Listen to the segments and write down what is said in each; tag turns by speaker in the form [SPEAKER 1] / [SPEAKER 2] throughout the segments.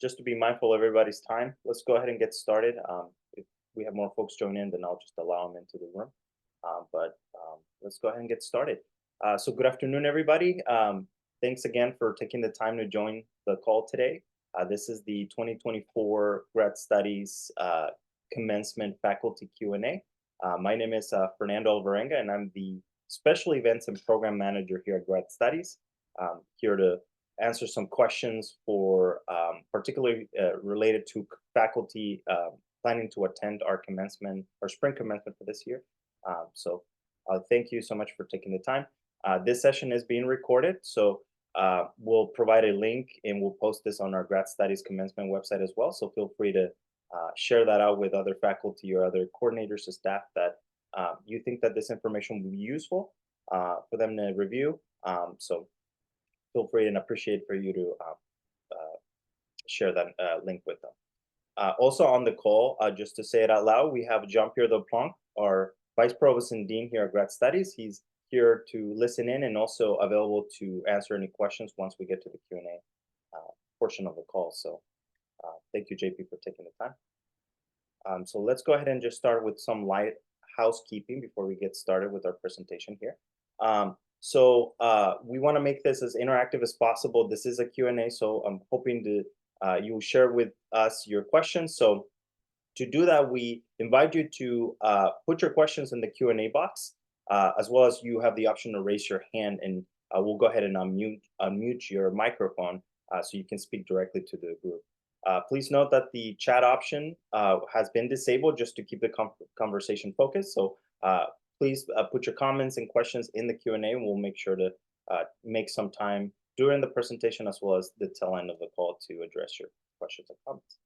[SPEAKER 1] Just to be mindful of everybody's time, let's go ahead and get started. If we have more folks join in, then I'll just allow them into the room. But let's go ahead and get started. So good afternoon, everybody. Thanks again for taking the time to join the call today. This is the 2024 Grad Studies Commencement Faculty Q&A. My name is Fernando Alvarenga, and I'm the Special Events and Program Manager here at Grad Studies. Here to answer some questions for particularly related to faculty planning to attend our spring commencement for this year. Thank you so much for taking the time. This session is being recorded, so we'll provide a link and we'll post this on our Grad Studies Commencement website as well. So feel free to share that out with other faculty or other coordinators or staff that you think that this information will be useful for them to review. So feel free and appreciate for you to share that link with them. Also on the call, just to say it out loud, we have Jean-Pierre Deplanque, our Vice Provost and Dean here at Grad Studies. He's here to listen in and also available to answer any questions once we get to the Q&A portion of the call. So thank you, JP, for taking the time. So let's go ahead and just start with some light housekeeping before we get started with our presentation here. So we want to make this as interactive as possible. This is a Q&A, so I'm hoping to you'll share with us your questions. So to do that, we invite you to put your questions in the Q&A box, as well as you have the option to raise your hand, and we'll go ahead and unmute your microphone so you can speak directly to the group. Please note that the chat option has been disabled just to keep the conversation focused. So please put your comments and questions in the Q&A, and we'll make sure to make some time during the presentation as well as the tail end of the call to address your questions and comments.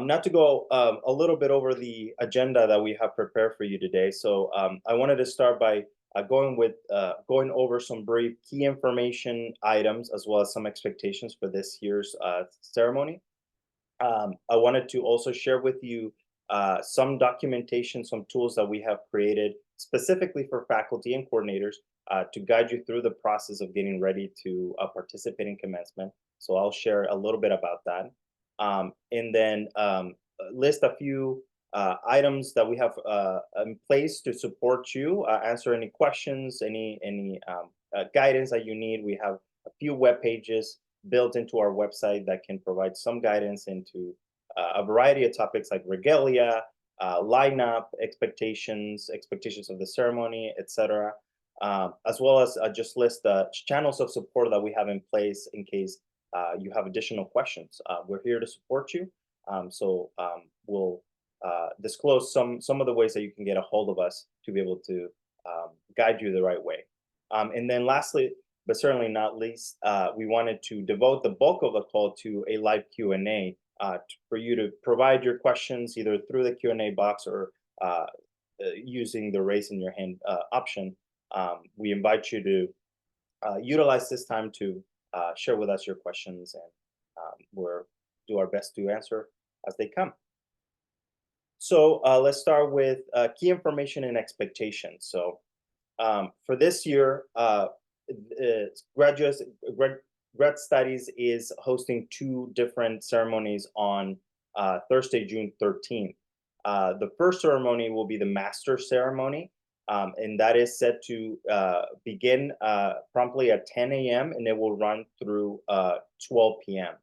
[SPEAKER 1] Not to go a little bit over the agenda that we have prepared for you today. So I wanted to start by going over some brief key information items as well as some expectations for this year's ceremony. I wanted to also share with you some documentation, some tools that we have created specifically for faculty and coordinators to guide you through the process of getting ready to participate in commencement. So I'll share a little bit about that. And then list a few items that we have in place to support you, answer any questions, any guidance that you need. We have a few web pages built into our website that can provide some guidance into a variety of topics like regalia, lineup, expectations of the ceremony, etc. As well as just list the channels of support that we have in place in case you have additional questions. We're here to support you. So we'll disclose some of the ways that you can get a hold of us to be able to guide you the right way. And then lastly, but certainly not least, we wanted to devote the bulk of the call to a live Q&A for you to provide your questions either through the Q&A box or using the raising your hand option. We invite you to utilize this time to share with us your questions, and we'll do our best to answer as they come. So let's start with key information and expectations. So for this year, Grad Studies is hosting two different ceremonies on Thursday, June 13th. The first ceremony will be the master ceremony, and that is set to begin promptly at 10 a.m. and it will run through 12 p.m.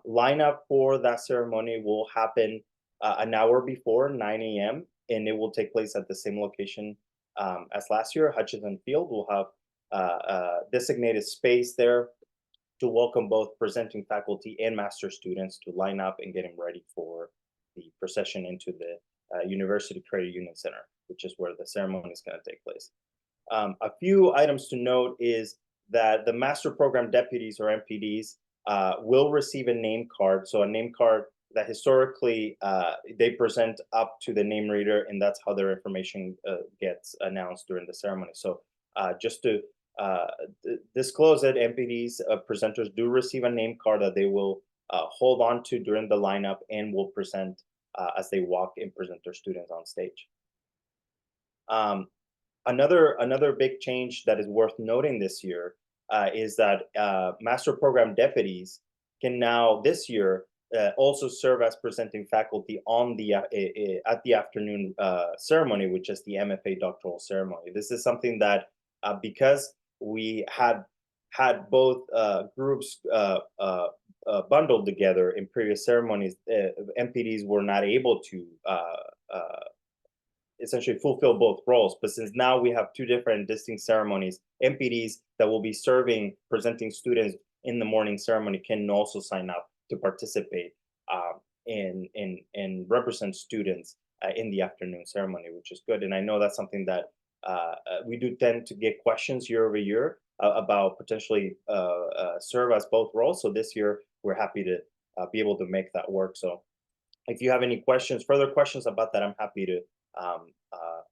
[SPEAKER 1] Lineup for that ceremony will happen an hour before 9 a.m. and it will take place at the same location as last year, Hutchinson Field. We'll have a designated space there to welcome both presenting faculty and master students to line up and getting ready for the procession into the University Credit Union Center, which is where the ceremony is going to take place. A few items to note is that the master program deputies or MPDs will receive a name card. So a name card that historically they present up to the name reader, and that's how their information gets announced during the ceremony. So just to disclose that MPDs presenters do receive a name card that they will hold on to during the lineup and will present as they walk and present their students on stage. Another big change that is worth noting this year is that master program deputies can now this year also serve as presenting faculty on the at the afternoon ceremony, which is the MFA doctoral ceremony. This is something that because we had both groups bundled together in previous ceremonies, MPDs were not able to essentially fulfill both roles. But since now we have two different distinct ceremonies, MPDs that will be serving, presenting students in the morning ceremony can also sign up to participate and represent students in the afternoon ceremony, which is good. And I know that's something that we do tend to get questions year over year about potentially serve as both roles. So this year we're happy to be able to make that work. So if you have any questions, further questions about that, I'm happy to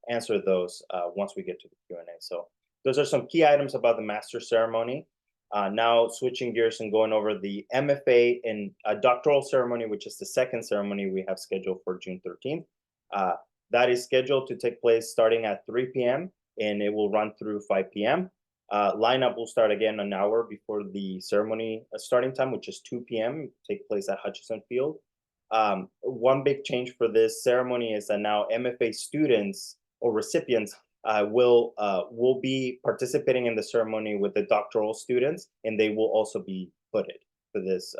[SPEAKER 1] answer those once we get to the Q&A. So those are some key items about the master ceremony. Now switching gears and going over the MFA and doctoral ceremony, which is the second ceremony we have scheduled for June 13th. That is scheduled to take place starting at 3 p.m. and it will run through 5 p.m. Lineup will start again an hour before the ceremony starting time, which is 2 p.m. Take place at Hutchison Field. One big change for this ceremony is that now MFA students or recipients will be participating in the ceremony with the doctoral students, and they will also be hooded for this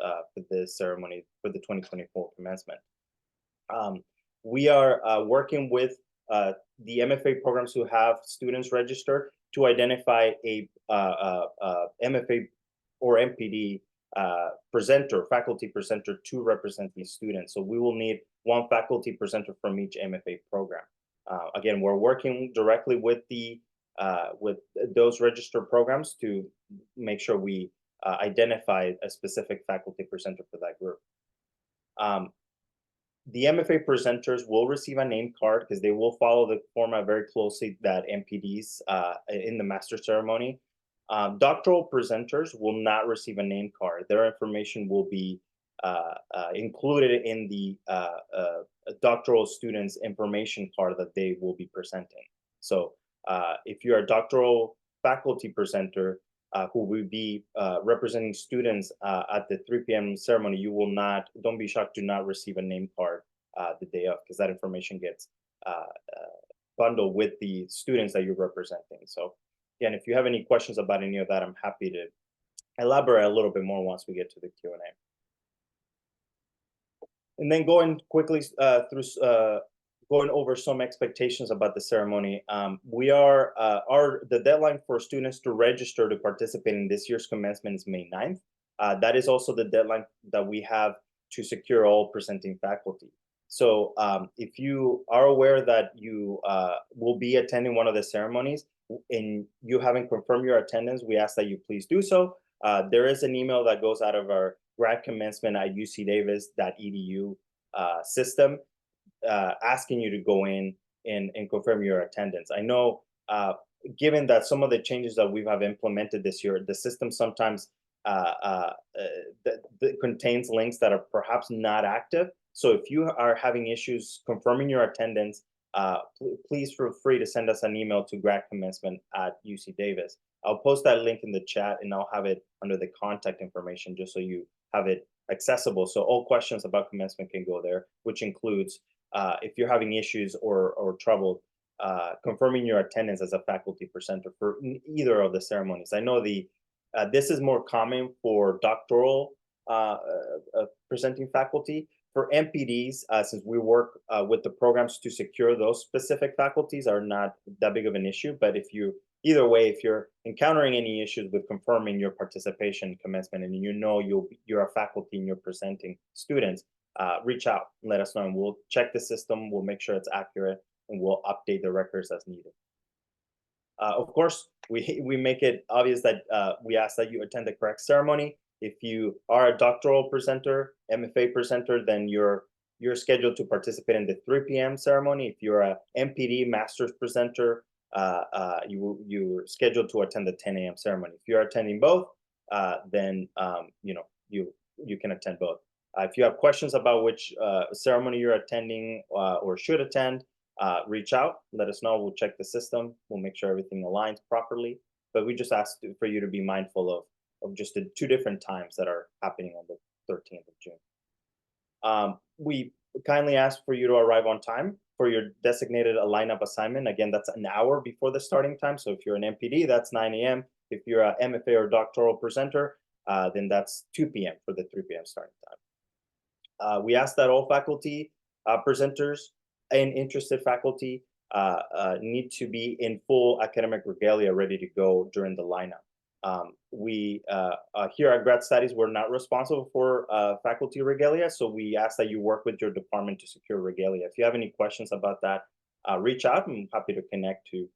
[SPEAKER 1] ceremony for the 2024 commencement. We are working with the MFA programs who have students registered to identify a MFA or MPD faculty presenter to represent these students. So we will need one faculty presenter from each MFA program. Again, we're working directly with those registered programs to make sure we identify a specific faculty presenter for that group. The MFA presenters will receive a name card because they will follow the format very closely that MPDs in the master ceremony. Doctoral presenters will not receive a name card. Their information will be included in the doctoral students' information card that they will be presenting. So if you're a doctoral faculty presenter who will be representing students at the 3 p.m. ceremony, you will not, don't be shocked to not receive a name card the day of, because that information gets bundled with the students that you're representing. So again, if you have any questions about any of that, I'm happy to elaborate a little bit more once we get to the Q&A. And then going quickly through going over some expectations about the ceremony. The deadline for students to register to participate in this year's commencement is May 9th. That is also the deadline that we have to secure all presenting faculty. So if you are aware that you will be attending one of the ceremonies and you haven't confirmed your attendance, we ask that you please do so. There is an email that goes out of our grad commencement at ucdavis.edu system asking you to go in and confirm your attendance. I know given that some of the changes that we have implemented this year, the system sometimes contains links that are perhaps not active. So if you are having issues confirming your attendance, please feel free to send us an email to gradcommence@UC-Davis. I'll post that link in the chat and I'll have it under the contact information just so you have it accessible. So all questions about commencement can go there, which includes if you're having issues or trouble confirming your attendance as a faculty presenter for either of the ceremonies. I know this is more common for doctoral presenting faculty. For MPDs, since we work with the programs to secure those specific faculties, are not that big of an issue. But either way, if you're encountering any issues with confirming your participation in commencement and you know you're a faculty and you're presenting students, reach out and let us know, and we'll check the system, we'll make sure it's accurate, and we'll update the records as needed. Of course, we make it obvious that we ask that you attend the correct ceremony. If you are a doctoral presenter, MFA presenter, then you're scheduled to participate in the 3 p.m. ceremony. If you're a MPD master's presenter, you're scheduled to attend the 10 a.m. ceremony. If you're attending both, then you can attend both. If you have questions about which ceremony you're attending or should attend, reach out, let us know. We'll check the system. We'll make sure everything aligns properly. but we just ask for you to be mindful of just the two different times that are happening on the 13th of June. We kindly ask for you to arrive on time for your designated lineup assignment. Again, that's an hour before the starting time. So if you're an MPD, that's 9 a.m. If you're a MFA or doctoral presenter, then that's 2 p.m. for the 3 p.m. starting time. We ask that all faculty, presenters, and interested faculty need to be in full academic regalia ready to go during the lineup. We here at Grad Studies, we're not responsible for faculty regalia, so we ask that you work with your department to secure regalia. If you have any questions about that, reach out. I'm happy to connect to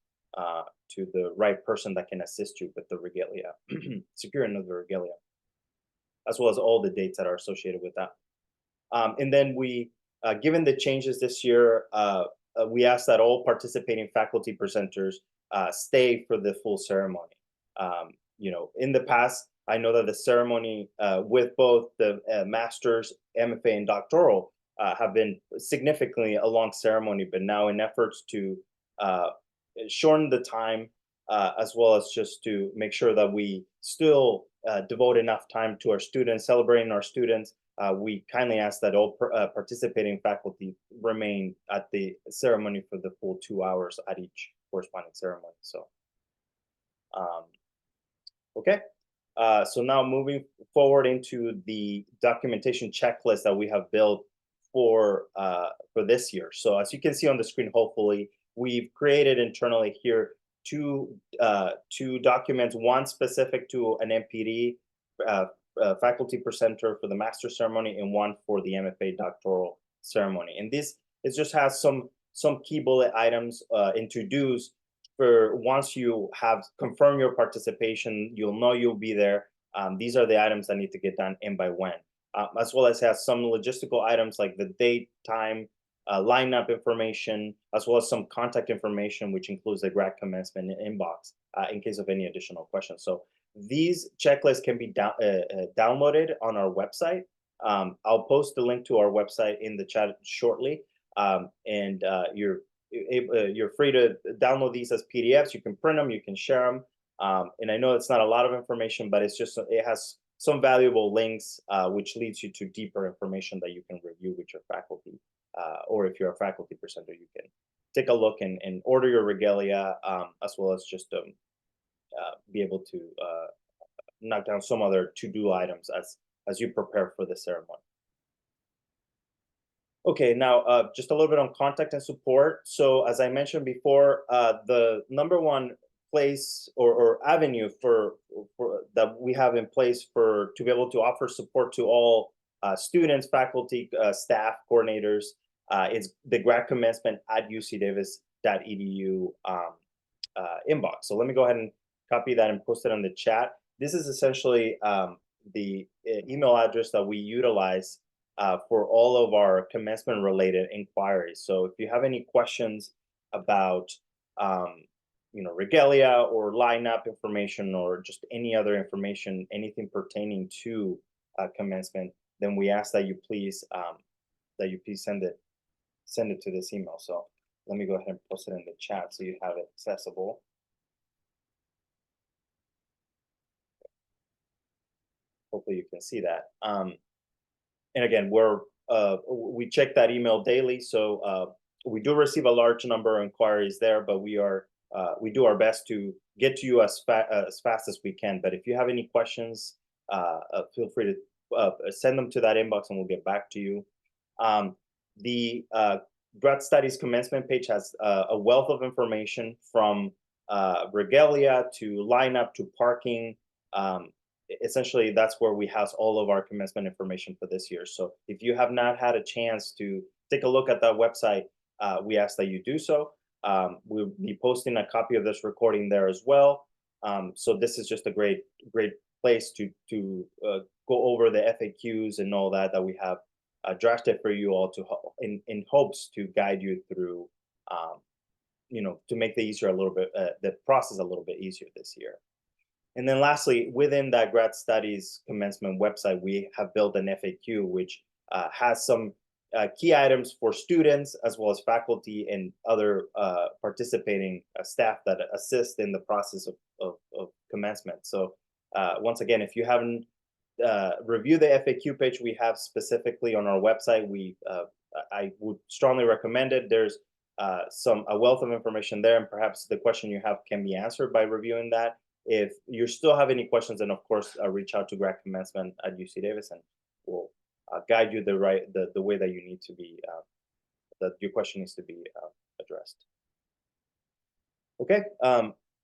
[SPEAKER 1] the right person that can assist you with the regalia, securing of the regalia, as well as all the dates that are associated with that. And then we, given the changes this year, we ask that all participating faculty presenters stay for the full ceremony. In the past, I know that the ceremony with both the master's, MFA, and doctoral have been significantly a long ceremony, but now in efforts to shorten the time, as well as just to make sure that we still devote enough time to our students, celebrating our students, we kindly ask that all participating faculty remain at the ceremony for the full 2 hours at each corresponding ceremony. So, okay. So now moving forward into the documentation checklist that we have built for this year. So as you can see on the screen, hopefully, we've created internally here two documents, one specific to an MPD faculty presenter for the master ceremony, and one for the MFA doctoral ceremony. And this, it just has some key bullet items and to-dos for once you have confirmed your participation, you'll know you'll be there. These are the items that need to get done and by when, as well as has some logistical items like the date, time, lineup information, as well as some contact information, which includes the grad commencement inbox in case of any additional questions. So these checklists can be downloaded on our website. I'll post the link to our website in the chat shortly, and you're free to download these as PDFs. You can print them, you can share them, and I know it's not a lot of information, but it's just it has some valuable links, which leads you to deeper information that you can review with your faculty, or if you're a faculty presenter, you can take a look and order your regalia, as well as just be able to knock down some other to-do items as you prepare for the ceremony. Okay, now just a little bit on contact and support. So as I mentioned before, the number one place or avenue for that we have in place to be able to offer support to all students, faculty, staff, coordinators is the grad commencement at ucdavis.edu inbox. So let me go ahead and copy that and post it on the chat. This is essentially the email address that we utilize for all of our commencement related inquiries. So if you have any questions about regalia or lineup information, or just any other information, anything pertaining to commencement, then we ask that you please send it to this email. So let me go ahead and post it in the chat so you have it accessible. Hopefully you can see that. And again, we check that email daily, so we do receive a large number of inquiries there, but we do our best to get to you as fast as we can. But if you have any questions, feel free to send them to that inbox and we'll get back to you. The Grad Studies commencement page has a wealth of information from regalia to lineup to parking. Essentially, that's where we house all of our commencement information for this year. So if you have not had a chance to take a look at that website, we ask that you do so. We'll be posting a copy of this recording there as well. So this is just a great place to go over the FAQs and all that we have drafted for you all in hopes to guide you through, to make the process a little bit easier this year. And then lastly, within that Grad Studies commencement website, we have built an FAQ, which has some key items for students, as well as faculty and other participating staff that assist in the process of commencement. So once again, if you haven't reviewed the FAQ page we have specifically on our website, I would strongly recommend it. There's a wealth of information there, and perhaps the question you have can be answered by reviewing that. If you still have any questions, then of course reach out to grad commencement at UC Davis, and we'll guide you the way that you need to be that your question needs to be addressed. Okay.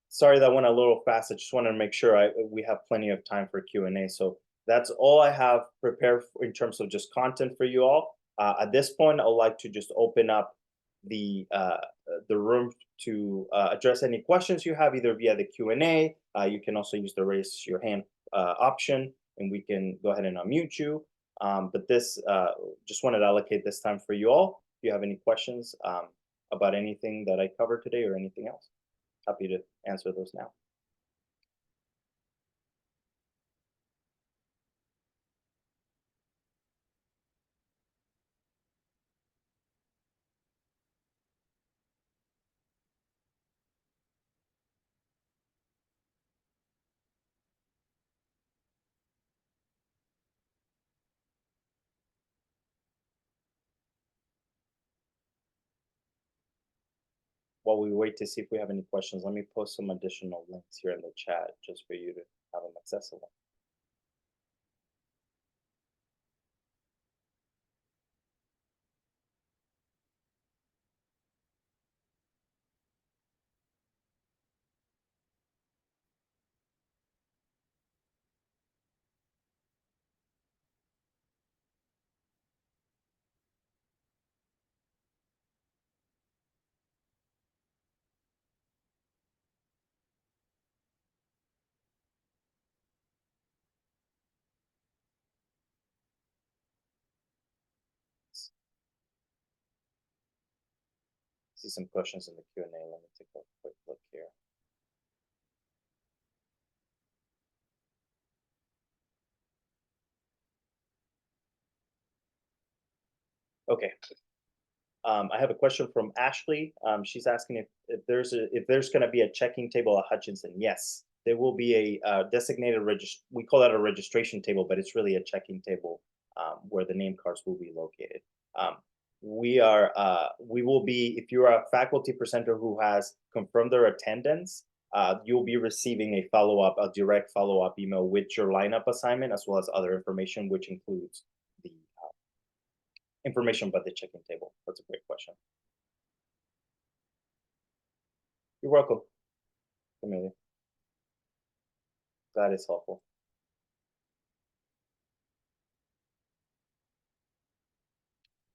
[SPEAKER 1] Sorry that went a little fast. I just wanted to make sure we have plenty of time for Q&A. So that's all I have prepared in terms of just content for you all. At this point, I'd like to just open up the room to address any questions you have, either via the Q&A. You can also use the raise your hand option, and we can go ahead and unmute you. But this just wanted to allocate this time for you all. If you have any questions about anything that I covered today or anything else, happy to answer those now. While we wait to see if we have any questions, let me post some additional links here in the chat just for you to have them accessible. See some questions in the Q&A. Let me take a quick look here. Okay. I have a question from Ashley. She's asking if there's going to be a checking table at Hutchinson. Yes, there will be a designated we call that a registration table, but it's really a checking table where the name cards will be located. We will be, if you're a faculty presenter who has confirmed their attendance, you'll be receiving a direct follow-up email with your lineup assignment, as well as other information, which includes the information about the check-in table. That's a great question. You're welcome, Amelia. That is helpful.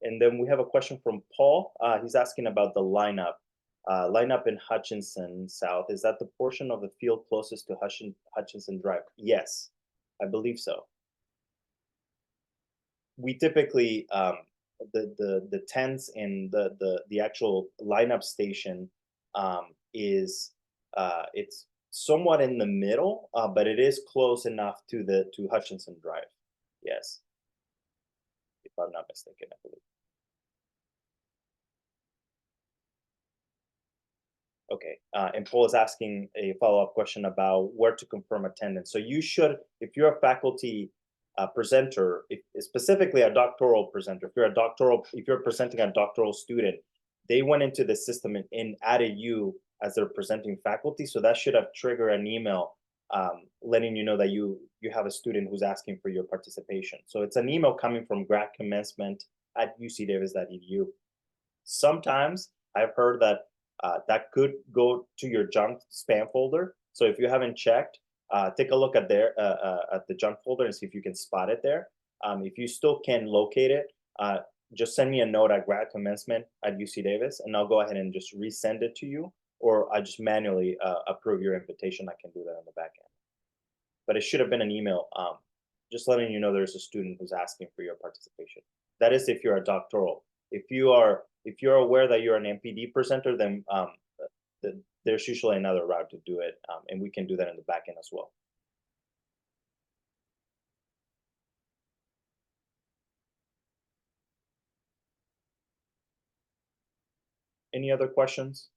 [SPEAKER 1] And then we have a question from Paul. He's asking about the lineup in Hutchinson South. Is that the portion of the field closest to Hutchinson Drive? Yes, I believe so. We typically the tents in the actual lineup station is it's somewhat in the middle, but it is close enough to Hutchinson Drive. Yes, if I'm not mistaken, I believe. Okay, and Paul is asking a follow-up question about where to confirm attendance. So you should, if you're a faculty presenter, specifically a doctoral presenter, if you're presenting a doctoral student, they went into the system and added you as their presenting faculty. So that should have triggered an email letting you know that you have a student who's asking for your participation. So it's an email coming from gradcommensement@ucdavis.edu. Sometimes I've heard that that could go to your junk spam folder. So if you haven't checked, take a look at the junk folder and see if you can spot it there. If you still can locate it, just send me a note at gradcommensement@UC Davis, and I'll go ahead and just resend it to you, or I just manually approve your invitation. I can do that on the back end. But it should have been an email just letting you know there's a student who's asking for your participation. That is if you're a doctoral. If you're aware that you're an MPD presenter, then there's usually another route to do it, and we can do that in the back end as well. Any other questions?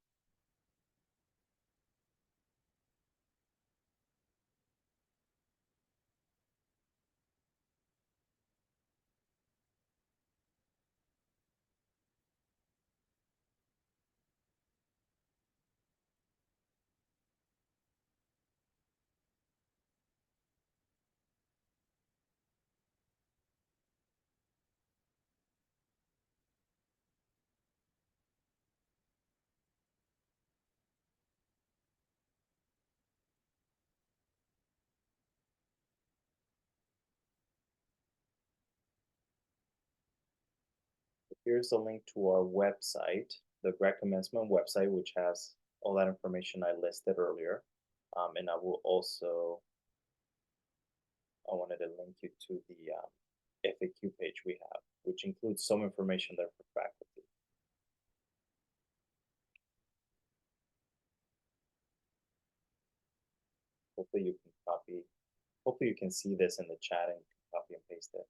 [SPEAKER 1] here's a link to our website, the grad commencement website, which has all that information I listed earlier. And I will also, I wanted to link you to the FAQ page we have, which includes some information there for faculty. Hopefully you can copy, hopefully you can see this in the chat and copy and paste it.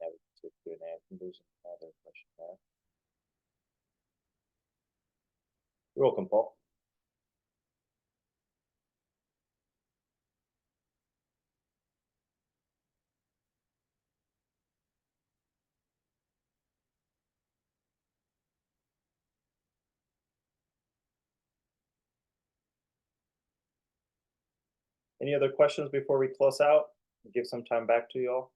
[SPEAKER 1] Yeah, to Q&A. I think there's another question there. You're welcome, Paul. Any other questions before we close out? Give some time back to you all.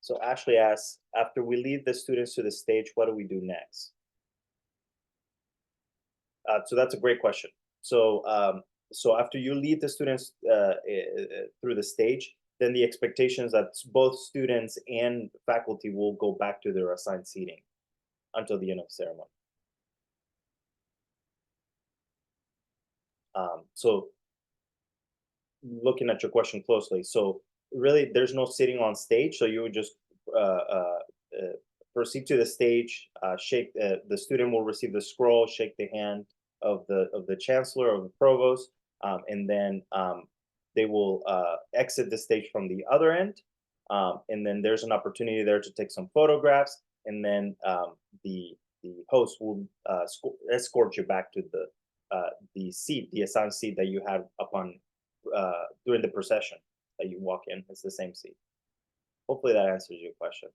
[SPEAKER 1] So Ashley asks, after we lead the students to the stage, what do we do next? So that's a great question. So so after you lead the students through the stage, then the expectation is that both students and faculty will go back to their assigned seating until the end of the ceremony. So looking at your question closely, so really there's no sitting on stage, so you would just proceed to the stage, shake the student will receive the scroll, shake the hand of the chancellor or the provost, and then they will exit the stage from the other end, and then there's an opportunity there to take some photographs, and then the host will escort you back to the seat, the assigned seat that you had upon during the procession that you walk in. It's the same seat. Hopefully that answers your question.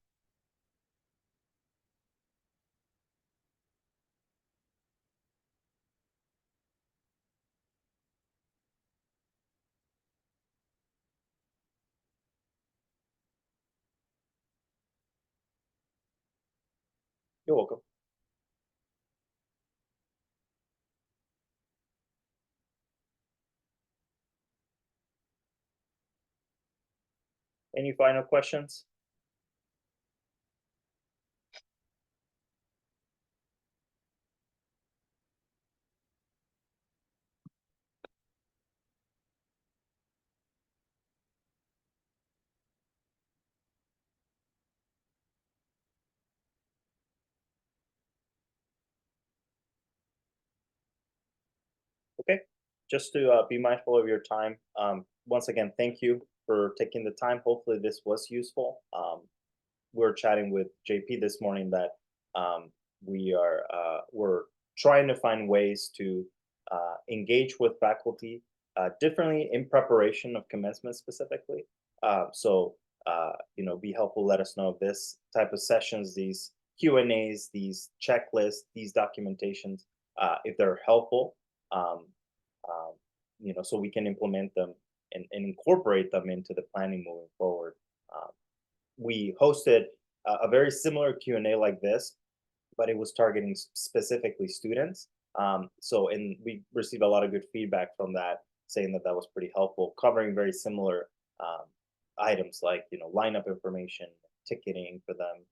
[SPEAKER 1] You're welcome. Any final questions? Okay, just to be mindful of your time. Once again, thank you for taking the time. Hopefully this was useful. We were chatting with JP this morning that we're trying to find ways to engage with faculty differently in preparation of commencement specifically. So be helpful. Let us know if this type of sessions, these Q&As, these checklists, these documentations, if they're helpful. Um, so we can implement them and incorporate them into the planning moving forward. We hosted a very similar Q&A like this, but it was targeting specifically students. And we received a lot of good feedback from that, saying that that was pretty helpful, covering very similar items like lineup information, ticketing for them,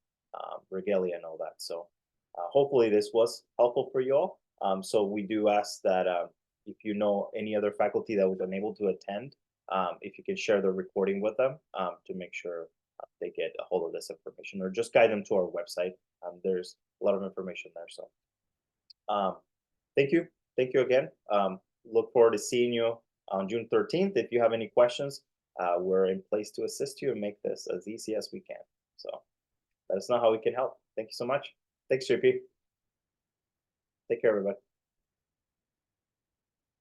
[SPEAKER 1] regalia, and all that. So hopefully this was helpful for you all. So we do ask that if you know any other faculty that was unable to attend, if you can share the recording with them to make sure they get a hold of this information, or just guide them to our website. There's a lot of information there. So thank you. Thank you again. Look forward to seeing you on June 13th. If you have any questions, we're in place to assist you and make this as easy as we can. So let us know how we can help. Thank you so much. Thanks, JP. Take care, everybody.